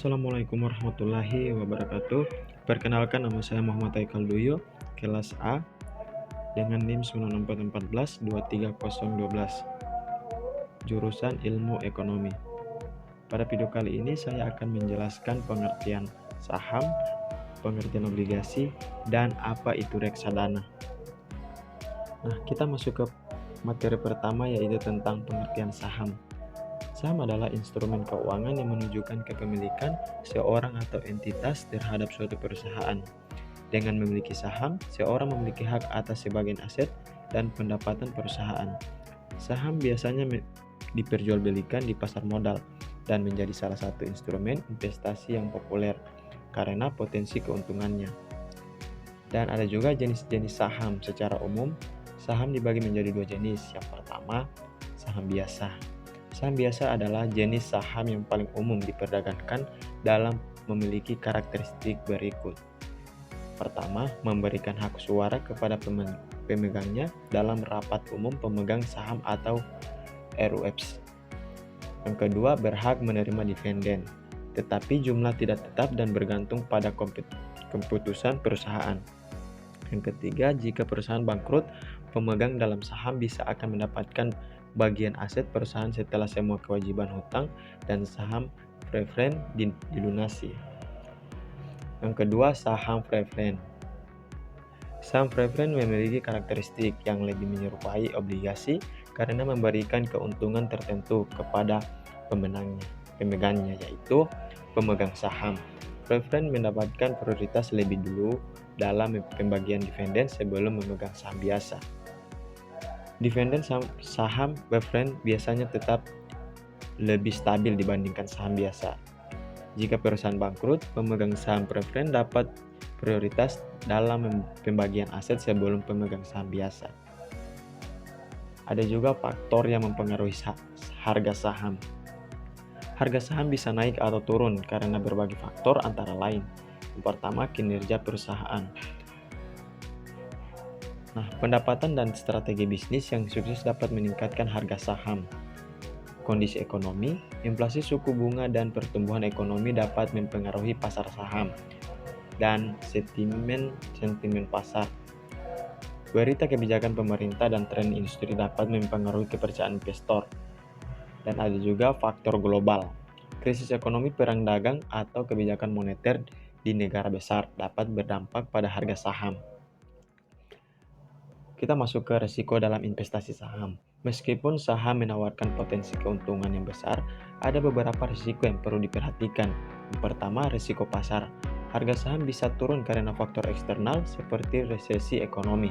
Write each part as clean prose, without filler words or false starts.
Assalamualaikum warahmatullahi wabarakatuh. Perkenalkan, nama saya Muhammad Haikal Duyo, kelas A dengan NIM 96411-23012, jurusan Ilmu Ekonomi. Pada video kali ini saya akan menjelaskan pengertian saham, pengertian obligasi, dan apa itu reksadana. Nah, kita masuk ke materi pertama, yaitu tentang pengertian saham. Saham adalah instrumen keuangan yang menunjukkan kepemilikan seorang atau entitas terhadap suatu perusahaan. Dengan memiliki saham, seorang memiliki hak atas sebagian aset dan pendapatan perusahaan. Saham biasanya diperjualbelikan di pasar modal dan menjadi salah satu instrumen investasi yang populer karena potensi keuntungannya. Dan ada juga jenis-jenis saham. Secara umum, saham dibagi menjadi dua jenis. Yang pertama, saham biasa. Saham biasa adalah jenis saham yang paling umum diperdagangkan dalam memiliki karakteristik berikut. Pertama, memberikan hak suara kepada pemegangnya dalam rapat umum pemegang saham atau RUFs. Yang kedua, berhak menerima dividen, tetapi jumlah tidak tetap dan bergantung pada keputusan perusahaan. Yang ketiga, jika perusahaan bangkrut, pemegang dalam saham bisa akan mendapatkan bagian aset perusahaan setelah semua kewajiban hutang dan saham preferen dilunasi. Yang kedua, saham preferen. Saham preferen memiliki karakteristik yang lebih menyerupai obligasi karena memberikan keuntungan tertentu kepada pemegangnya, yaitu pemegang saham. Preferen mendapatkan prioritas lebih dulu dalam pembagian dividen sebelum memegang saham biasa. Dividen saham preferen biasanya tetap lebih stabil dibandingkan saham biasa. Jika perusahaan bangkrut, pemegang saham preferen dapat prioritas dalam pembagian aset sebelum pemegang saham biasa. Ada juga faktor yang mempengaruhi harga saham. Harga saham bisa naik atau turun karena berbagai faktor, antara lain: yang pertama, kinerja perusahaan. Nah, pendapatan dan strategi bisnis yang sukses dapat meningkatkan harga saham. Kondisi ekonomi, inflasi suku bunga dan pertumbuhan ekonomi dapat mempengaruhi pasar saham. Dan sentimen pasar. Berita kebijakan pemerintah dan tren industri dapat mempengaruhi kepercayaan investor. Dan ada juga faktor global. Krisis ekonomi, perang dagang, atau kebijakan moneter di negara besar dapat berdampak pada harga saham. Kita masuk ke risiko dalam investasi saham. Meskipun saham menawarkan potensi keuntungan yang besar, ada beberapa risiko yang perlu diperhatikan. Yang pertama, risiko pasar. Harga saham bisa turun karena faktor eksternal seperti resesi ekonomi.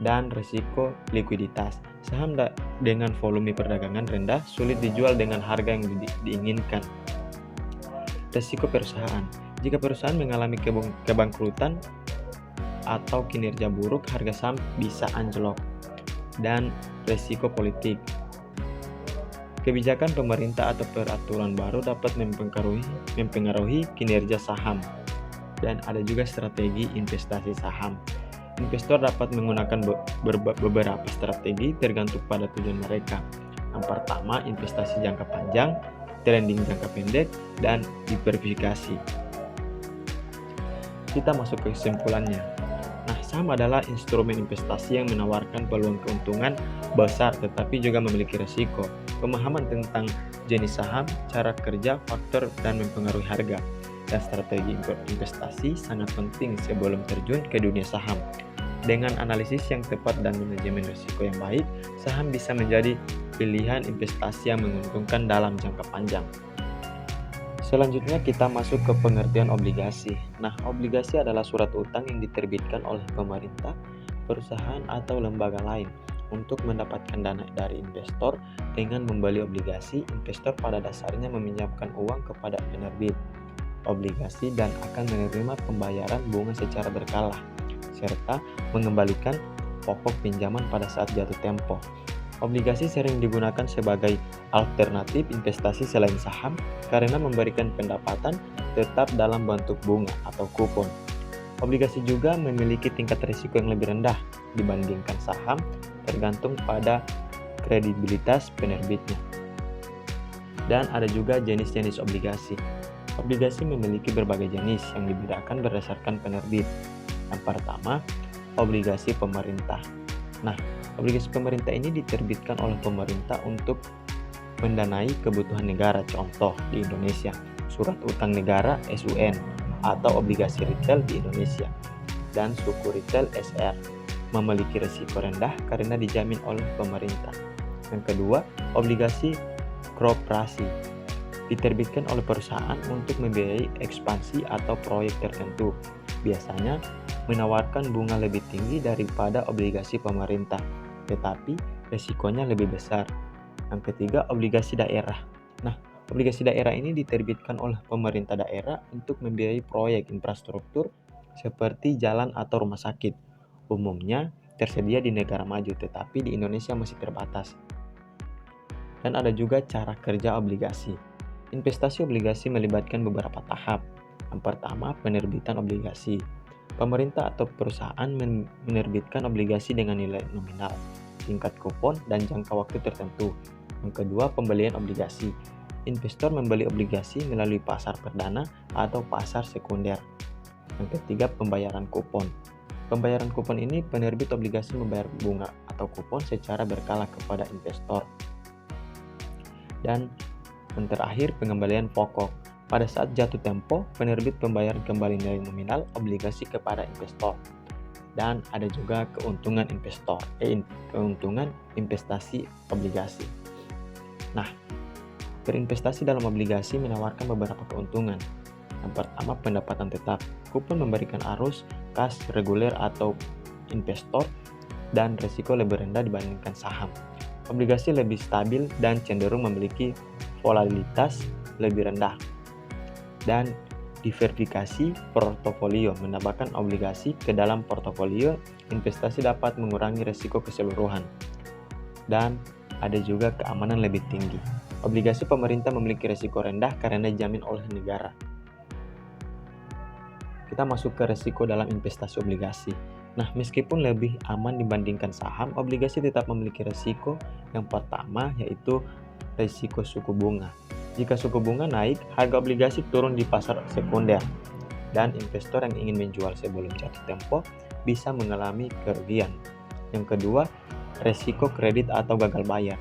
Dan risiko likuiditas. Saham dengan volume perdagangan rendah sulit dijual dengan harga yang diinginkan. Risiko perusahaan. Jika perusahaan mengalami kebangkrutan atau kinerja buruk, harga saham bisa anjlok. Dan risiko politik. Kebijakan pemerintah atau peraturan baru dapat mempengaruhi kinerja saham. Dan ada juga strategi investasi saham. Investor dapat menggunakan beberapa strategi tergantung pada tujuan mereka. Yang pertama, investasi jangka panjang, trading jangka pendek, dan diversifikasi. Kita masuk ke kesimpulannya. Nah, saham adalah instrumen investasi yang menawarkan peluang keuntungan besar tetapi juga memiliki risiko. Pemahaman tentang jenis saham, cara kerja, faktor, dan mempengaruhi harga, dan strategi investasi sangat penting sebelum terjun ke dunia saham. Dengan analisis yang tepat dan manajemen risiko yang baik, saham bisa menjadi pilihan investasi yang menguntungkan dalam jangka panjang. Selanjutnya kita masuk ke pengertian obligasi. Nah, obligasi adalah surat utang yang diterbitkan oleh pemerintah, perusahaan, atau lembaga lain untuk mendapatkan dana dari investor. Dengan membeli obligasi, investor pada dasarnya meminjamkan uang kepada penerbit obligasi dan akan menerima pembayaran bunga secara berkala, serta mengembalikan pokok pinjaman pada saat jatuh tempo. Obligasi sering digunakan sebagai alternatif investasi selain saham karena memberikan pendapatan tetap dalam bentuk bunga atau kupon. Obligasi juga memiliki tingkat risiko yang lebih rendah dibandingkan saham, tergantung pada kredibilitas penerbitnya. Dan ada juga jenis-jenis obligasi. Obligasi memiliki berbagai jenis yang dibedakan berdasarkan penerbit. Yang pertama, obligasi pemerintah. Nah, obligasi pemerintah ini diterbitkan oleh pemerintah untuk mendanai kebutuhan negara. Contoh di Indonesia, surat utang negara SUN atau obligasi retail di Indonesia dan suku retail SR. Memiliki risiko rendah karena dijamin oleh pemerintah. Yang kedua, obligasi koperasi diterbitkan oleh perusahaan untuk membiayai ekspansi atau proyek tertentu. Biasanya menawarkan bunga lebih tinggi daripada obligasi pemerintah, tetapi risikonya lebih besar. Yang ketiga, obligasi daerah. Nah, obligasi daerah ini diterbitkan oleh pemerintah daerah untuk membiayai proyek infrastruktur seperti jalan atau rumah sakit. Umumnya tersedia di negara maju, tetapi di Indonesia masih terbatas. Dan ada juga cara kerja obligasi. Investasi obligasi melibatkan beberapa tahap. Yang pertama, penerbitan obligasi. Pemerintah atau perusahaan menerbitkan obligasi dengan nilai nominal, tingkat kupon, dan jangka waktu tertentu. Yang kedua, pembelian obligasi. Investor membeli obligasi melalui pasar perdana atau pasar sekunder. Yang ketiga, pembayaran kupon. Pembayaran kupon ini penerbit obligasi membayar bunga atau kupon secara berkala kepada investor. Dan yang terakhir, pengembalian pokok. Pada saat jatuh tempo, penerbit pembayaran kembali nilai nominal obligasi kepada investor. Dan ada juga keuntungan keuntungan investasi obligasi. Nah, berinvestasi dalam obligasi menawarkan beberapa keuntungan. Yang pertama, pendapatan tetap. Kupon memberikan arus kas reguler atau investor dan risiko lebih rendah dibandingkan saham. Obligasi lebih stabil dan cenderung memiliki volatilitas lebih rendah. Dan diversifikasi portofolio, menambahkan obligasi ke dalam portofolio investasi dapat mengurangi risiko keseluruhan. Dan ada juga keamanan lebih tinggi. Obligasi pemerintah memiliki risiko rendah karena dijamin oleh negara. Kita masuk ke risiko dalam investasi obligasi. Nah, meskipun lebih aman dibandingkan saham, obligasi tetap memiliki risiko. Yang pertama yaitu risiko suku bunga. Jika suku bunga naik, harga obligasi turun di pasar sekunder, dan investor yang ingin menjual sebelum jatuh tempo bisa mengalami kerugian. Yang kedua, risiko kredit atau gagal bayar.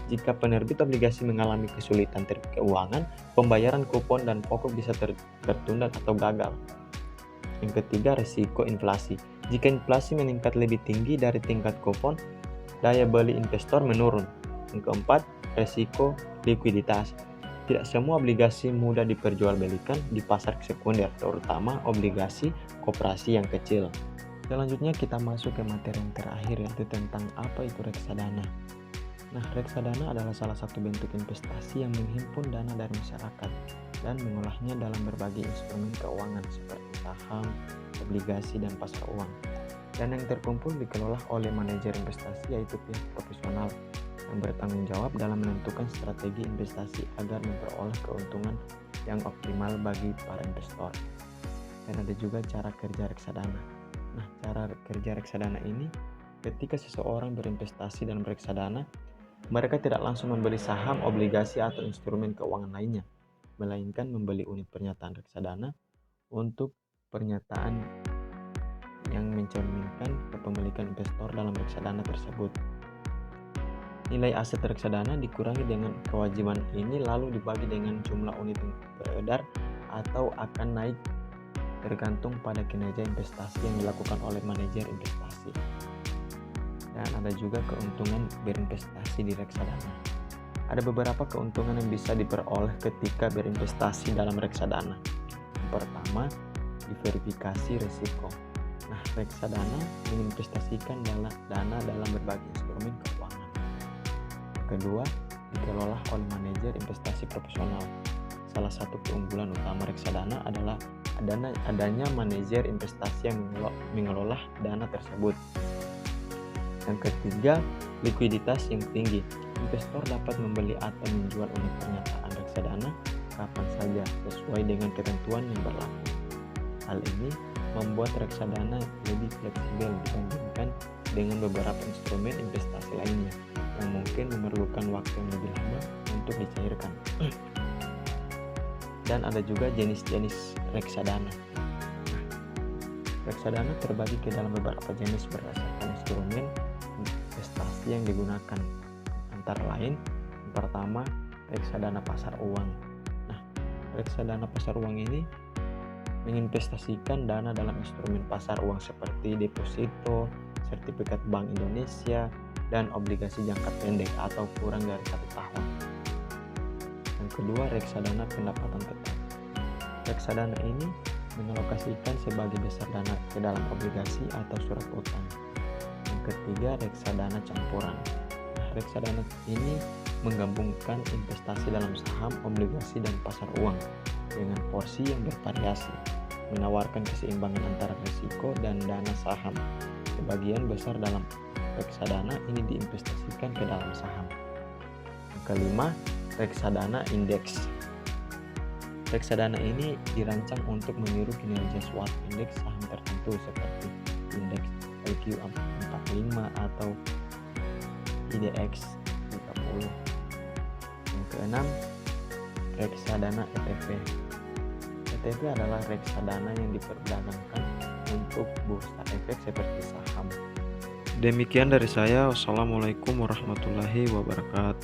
Jika penerbit obligasi mengalami kesulitan keuangan, pembayaran kupon dan pokok bisa tertunda atau gagal. Yang ketiga, risiko inflasi. Jika inflasi meningkat lebih tinggi dari tingkat kupon, daya beli investor menurun. Yang keempat, risiko likuiditas. Tidak semua obligasi mudah diperjualbelikan di pasar sekunder, terutama obligasi koperasi yang kecil. Selanjutnya kita masuk ke materi yang terakhir, yaitu tentang apa itu reksadana. Nah, reksadana adalah salah satu bentuk investasi yang menghimpun dana dari masyarakat dan mengolahnya dalam berbagai instrumen keuangan seperti saham, obligasi, dan pasar uang. Dan yang terkumpul dikelola oleh manajer investasi, yaitu pihak profesional yang bertanggung jawab dalam menentukan strategi investasi agar memperoleh keuntungan yang optimal bagi para investor. Dan ada juga cara kerja reksadana. Nah, cara kerja reksadana ini, ketika seseorang berinvestasi dalam reksadana, mereka tidak langsung membeli saham, obligasi, atau instrumen keuangan lainnya, melainkan membeli unit pernyataan reksadana untuk pernyataan yang mencerminkan kepemilikan investor dalam reksadana tersebut. Nilai aset reksadana dikurangi dengan kewajiban ini lalu dibagi dengan jumlah unit yang beredar atau akan naik tergantung pada kinerja investasi yang dilakukan oleh manajer investasi. Dan ada juga keuntungan berinvestasi di reksadana. Ada beberapa keuntungan yang bisa diperoleh ketika berinvestasi dalam reksadana. Yang pertama, diverifikasi risiko. Nah, reksadana menginvestasikan dana dalam berbagai instrumen keuangan. Kedua, dikelola oleh manajer investasi profesional. Salah satu keunggulan utama reksadana adalah adanya manajer investasi yang mengelola dana tersebut. Yang ketiga, likuiditas yang tinggi. Investor dapat membeli atau menjual unit pernyataan reksadana kapan saja sesuai dengan ketentuan yang berlaku. Hal ini membuat reksadana lebih fleksibel dibandingkan dengan beberapa instrumen investasi lainnya yang mungkin memerlukan waktu yang lebih lama untuk dicairkan. dan ada juga jenis-jenis reksadana. Reksadana terbagi ke dalam beberapa jenis berdasarkan instrumen investasi yang digunakan. Antara lain, yang pertama, reksadana pasar uang. Nah, reksadana pasar uang ini menginvestasikan dana dalam instrumen pasar uang seperti deposito, sertifikat Bank Indonesia, dan obligasi jangka pendek atau kurang dari 1 tahun. Yang kedua, reksadana pendapatan tetap. Reksadana ini mengalokasikan sebagai besar dana ke dalam obligasi atau surat utang. Yang ketiga, reksadana campuran. Nah, reksadana ini menggabungkan investasi dalam saham, obligasi, dan pasar uang dengan porsi yang bervariasi, menawarkan keseimbangan antara risiko dan dana saham. Sebagian besar dalam reksadana ini diinvestasikan ke dalam saham. Yang kelima, reksadana indeks. Reksadana ini dirancang untuk meniru kinerja suatu indeks saham tertentu seperti indeks LQ45 atau IDX 30. Yang keenam, reksadana ETF. ETF adalah reksadana yang diperdagangkan untuk bursa efek seperti saham. Demikian dari saya. Wassalamualaikum warahmatullahi wabarakatuh.